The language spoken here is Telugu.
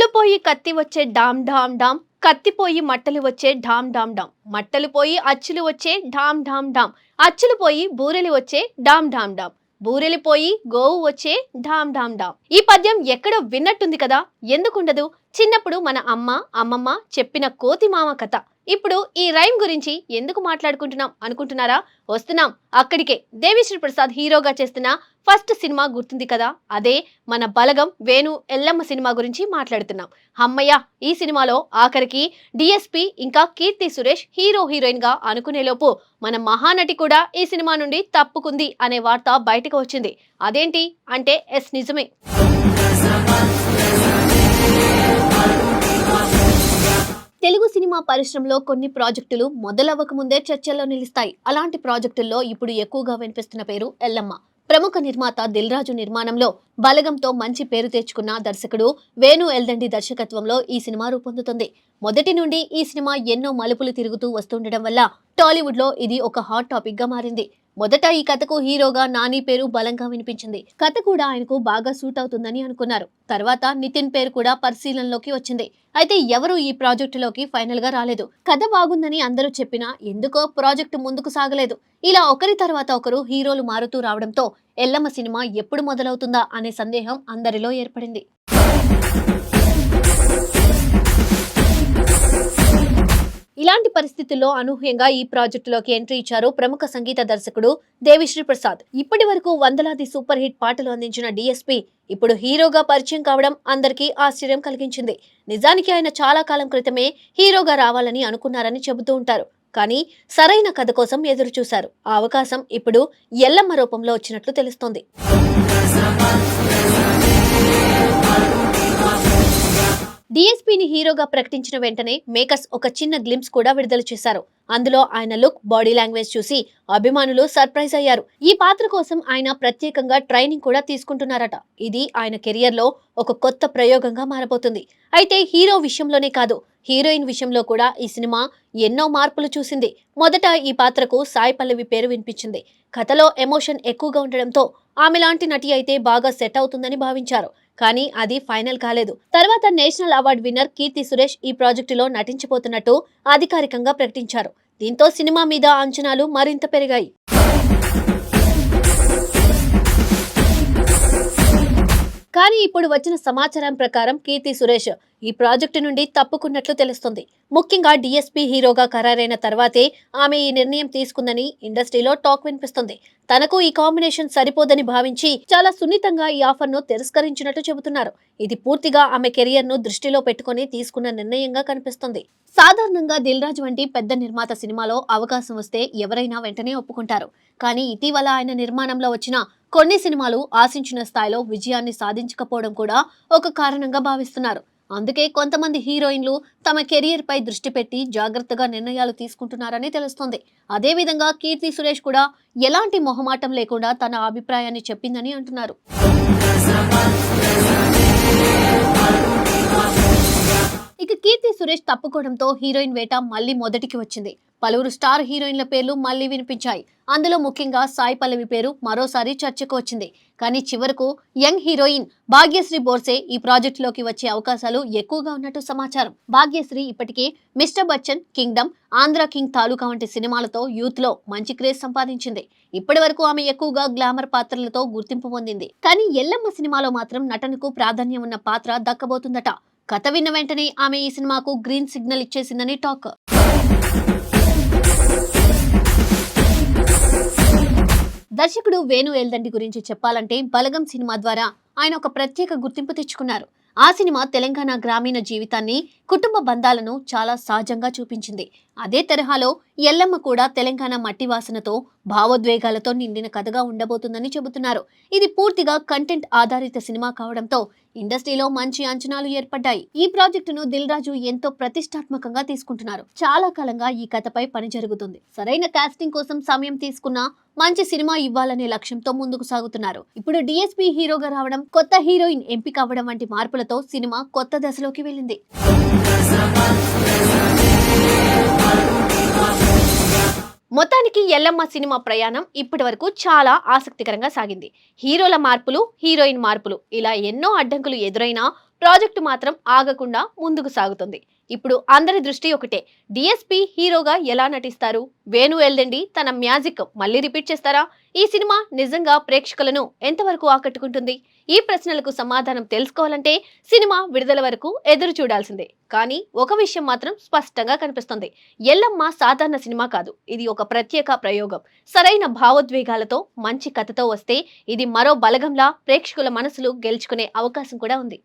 కత్తులు పోయి కత్తి వచ్చే డామ్ డామ్ డామ్, కత్తిపోయి మట్టలు వచ్చే ఢామ్ ఢామ్ ఢామ్, మట్టలు పోయి అచ్చులు వచ్చే ఢామ్ ఢామ్ ఢామ్, అచ్చులు పోయి బూరెలు వచ్చే డామ్ ఢామ్ ఢామ్, బూరెలు పోయి గోవు వచ్చే ఢామ్ ఢామ్ ఢామ్. ఈ పద్యం ఎక్కడో విన్నట్టుంది కదా, ఎందుకుండదు? చిన్నప్పుడు మన అమ్మ అమ్మమ్మ చెప్పిన కోతి మామ కథ. ఇప్పుడు ఈ రైమ్ గురించి ఎందుకు మాట్లాడుకుంటున్నాం అనుకుంటున్నారా? వస్తున్నాం అక్కడికే. దేవిశ్రీ ప్రసాద్ హీరోగా చేస్తున్న ఫస్ట్ సినిమా గుర్తుంది కదా, అదే మన బలగం వేణు ఎల్లమ్మ సినిమా గురించి మాట్లాడుతున్నాం. అమ్మయ్య, ఈ సినిమాలో ఆఖరికి డిఎస్పి ఇంకా కీర్తి సురేష్ హీరో హీరోయిన్ గా అనుకునేలోపు మన మహానటి కూడా ఈ సినిమా నుండి తప్పుకుంది అనే వార్త బయటకు వచ్చింది. అదేంటి అంటే ఎస్, నిజమే. తెలుగు సినిమా పరిశ్రమలో కొన్ని ప్రాజెక్టులు మొదలవ్వక ముందే చర్చల్లో నిలుస్తాయి. అలాంటి ప్రాజెక్టుల్లో ఇప్పుడు ఎక్కువగా వినిపిస్తున్న పేరు ఎల్లమ్మ. ప్రముఖ నిర్మాత దిల్ రాజు నిర్మాణంలో బలగంతో మంచి పేరు తెచ్చుకున్న దర్శకుడు వేణు ఎల్దండి దర్శకత్వంలో ఈ సినిమా రూపొందుతుంది. మొదటి నుండి ఈ సినిమా ఎన్నో మలుపులు తిరుగుతూ వస్తుండడం వల్ల టాలీవుడ్ లో ఇది ఒక హాట్ టాపిక్ గా మారింది. మొదట ఈ కథకు హీరోగా నాని పేరు బలంగా వినిపించింది. కథ కూడా ఆయనకు బాగా సూట్ అవుతుందని అనుకున్నారు. తర్వాత నితిన్ పేరు కూడా పరిశీలనలోకి వచ్చింది. అయితే ఎవరు ఈ ప్రాజెక్టులోకి ఫైనల్ గా రాలేదు. కథ బాగుందని అందరూ చెప్పినా ఎందుకో ప్రాజెక్టు ముందుకు సాగలేదు. ఇలా ఒకరి తర్వాత ఒకరు హీరోలు మారుతూ రావడంతో ఎల్లమ్మ సినిమా ఎప్పుడు మొదలవుతుందా అనే సందేహం అందరిలో ఏర్పడింది. ఇలాంటి పరిస్థితుల్లో అనూహ్యంగా ఈ ప్రాజెక్టులోకి ఎంట్రీ ఇచ్చారు ప్రముఖ సంగీత దర్శకుడు దేవిశ్రీ ప్రసాద్. ఇప్పటి వరకు వందలాది సూపర్ హిట్ పాటలు అందించిన డిఎస్పి ఇప్పుడు హీరోగా పరిచయం కావడం అందరికీ ఆశ్చర్యం కలిగించింది. నిజానికి ఆయన చాలా కాలం క్రితమే హీరోగా రావాలని అనుకున్నారని చెబుతూ ఉంటారు. కానీ సరైన కథ కోసం ఎదురు చూశారు. ఆ అవకాశం ఇప్పుడు ఎల్లమ్మ రూపంలో వచ్చినట్లు తెలుస్తోంది. డిఎస్పీని హీరోగా ప్రకటించిన వెంటనే మేకర్స్ ఒక చిన్న గ్లింప్స్ కూడా విడుదల చేశారు. అందులో ఆయన లుక్, బాడీ లాంగ్వేజ్ చూసి అభిమానులు సర్ప్రైజ్ అయ్యారు. ఈ పాత్ర కోసం ఆయన ప్రత్యేకంగా ట్రైనింగ్ కూడా తీసుకుంటున్నారట. ఇది ఆయన కెరియర్ లో ఒక కొత్త ప్రయోగంగా మారబోతుంది. అయితే హీరో విషయంలోనే కాదు, హీరోయిన్ విషయంలో కూడా ఈ సినిమా ఎన్నో మార్పులు చూసింది. మొదట ఈ పాత్రకు సాయి పల్లవి పేరు వినిపించింది. కథలో ఎమోషన్ ఎక్కువగా ఉండడంతో ఆమె లాంటి నటి అయితే బాగా సెట్ అవుతుందని భావించారు. కానీ అది ఫైనల్ కాలేదు. తర్వాత national award winner Keerthy Suresh ఈ ప్రాజెక్టులో నటించబోతున్నట్టు అధికారికంగా ప్రకటించారు. దీంతో సినిమా మీద అంచనాలు మరింత పెరిగాయి. కానీ ఇప్పుడు వచ్చిన సమాచారం ప్రకారం కీర్తి సురేష్ ఈ ప్రాజెక్టు నుండి తప్పుకున్నట్లు తెలుస్తుంది. ముఖ్యంగా డిఎస్పీ హీరోగా ఖరారైన తర్వాతే ఆమె ఈ నిర్ణయం తీసుకుందని ఇండస్ట్రీలో టాక్ వినిపిస్తుంది. తనకు ఈ కాంబినేషన్ సరిపోదని భావించి చాలా సున్నితంగా ఈ ఆఫర్ ను తిరస్కరించినట్టు చెబుతున్నారు. ఇది పూర్తిగా ఆమె కెరియర్ ను దృష్టిలో పెట్టుకుని తీసుకున్న నిర్ణయంగా కనిపిస్తుంది. సాధారణంగా దిల్ రాజు వంటి పెద్ద నిర్మాత సినిమాలో అవకాశం వస్తే ఎవరైనా వెంటనే ఒప్పుకుంటారు. కానీ ఇటీవల ఆయన నిర్మాణంలో వచ్చిన కొన్ని సినిమాలు ఆశించిన స్థాయిలో విజయాన్ని సాధించకపోవడం కూడా ఒక కారణంగా భావిస్తున్నారు. అందుకే కొంతమంది హీరోయిన్లు తమ కెరియర్ పై దృష్టి పెట్టి జాగ్రత్తగా నిర్ణయాలు తీసుకుంటున్నారని తెలుస్తోంది. అదేవిధంగా కీర్తి సురేష్ కూడా ఎలాంటి మొహమాటం లేకుండా తన అభిప్రాయాన్ని చెప్పిందని అంటున్నారు. ఇక కీర్తి సురేష్ తప్పుకోవడంతో హీరోయిన్ వేట మళ్లీ మొదటికి వచ్చింది. పలువురు స్టార్ హీరోయిన్ల పేర్లు మళ్లీ వినిపించాయి. అందులో ముఖ్యంగా సాయి పల్లవి పేరు మరోసారి చర్చకు వచ్చింది. కానీ చివరకు యంగ్ హీరోయిన్ భాగ్యశ్రీ బోర్సే ఈ ప్రాజెక్టులోకి వచ్చే అవకాశాలు ఎక్కువగా ఉన్నట్టు సమాచారం. భాగ్యశ్రీ ఇప్పటికే Mister Bachchan, Kingdom, Andhra King Taluka వంటి సినిమాలతో యూత్ లో మంచి క్రేజ్ సంపాదించింది. ఇప్పటి వరకు ఆమె ఎక్కువగా గ్లామర్ పాత్రలతో గుర్తింపు పొందింది. కానీ ఎల్లమ్మ సినిమాలో మాత్రం నటనకు ప్రాధాన్యం ఉన్న పాత్ర దక్కబోతుందట. కథ విన్న వెంటనే ఆమె ఈ సినిమాకు గ్రీన్ సిగ్నల్ ఇచ్చేసిందని టాక్. దర్శకుడు వేణు ఎల్దండి గురించి చెప్పాలంటే బలగం సినిమా ద్వారా ఆయన ఒక ప్రత్యేక గుర్తింపు తెచ్చుకున్నారు. ఆ సినిమా తెలంగాణ గ్రామీణ జీవితాన్ని, కుటుంబ బంధాలను చాలా సహజంగా చూపించింది. అదే తరహాలో ఎల్లమ్మ కూడా తెలంగాణ మట్టి వాసనతో, భావోద్వేగాలతో నిండిన కథగా ఉండబోతుందని చెబుతున్నారు. ఇది పూర్తిగా కంటెంట్ ఆధారిత సినిమా కావడంతో ఇండస్ట్రీలో మంచి అంచనాలు ఏర్పడ్డాయి. ఈ ప్రాజెక్టును దిల్ రాజు ఎంతో ప్రతిష్టాత్మకంగా తీసుకుంటున్నారు. చాలా కాలంగా ఈ కథపై పని జరుగుతుంది. సరైన కాస్టింగ్ కోసం సమయం తీసుకున్నా మంచి సినిమా ఇవ్వాలనే లక్ష్యంతో ముందుకు సాగుతున్నారు. ఇప్పుడు డిఎస్పీ హీరోగా రావడం, కొత్త హీరోయిన్ ఎంపిక అవ్వడం వంటి మార్పులతో సినిమా కొత్త దశలోకి వెళ్ళింది. మొత్తానికి ఎల్లమ్మ సినిమా ప్రయాణం ఇప్పటి వరకు చాలా ఆసక్తికరంగా సాగింది. హీరోల మార్పులు, హీరోయిన్ మార్పులు ఇలా ఎన్నో అడ్డంకులు ఎదురైనా ప్రాజెక్టు మాత్రం ఆగకుండా ముందుకు సాగుతుంది. ఇప్పుడు అందరి దృష్టి ఒకటే, డిఎస్పి హీరోగా ఎలా నటిస్తారు? వేణు ఎల్దండి తన మ్యాజిక్ మళ్ళీ రిపీట్ చేస్తారా? ఈ సినిమా నిజంగా ప్రేక్షకులను ఎంతవరకు ఆకట్టుకుంటుంది? ఈ ప్రశ్నలకు సమాధానం తెలుసుకోవాలంటే సినిమా విడుదల వరకు ఎదురు చూడాల్సిందే. కానీ ఒక విషయం మాత్రం స్పష్టంగా కనిపిస్తుంది. ఎల్లమ్మ సాధారణ సినిమా కాదు, ఇది ఒక ప్రత్యేక ప్రయోగం. సరైన భావోద్వేగాలతో మంచి కథతో వస్తే ఇది మరో బలగంలా ప్రేక్షకుల మనసులు గెలుచుకునే అవకాశం కూడా ఉంది.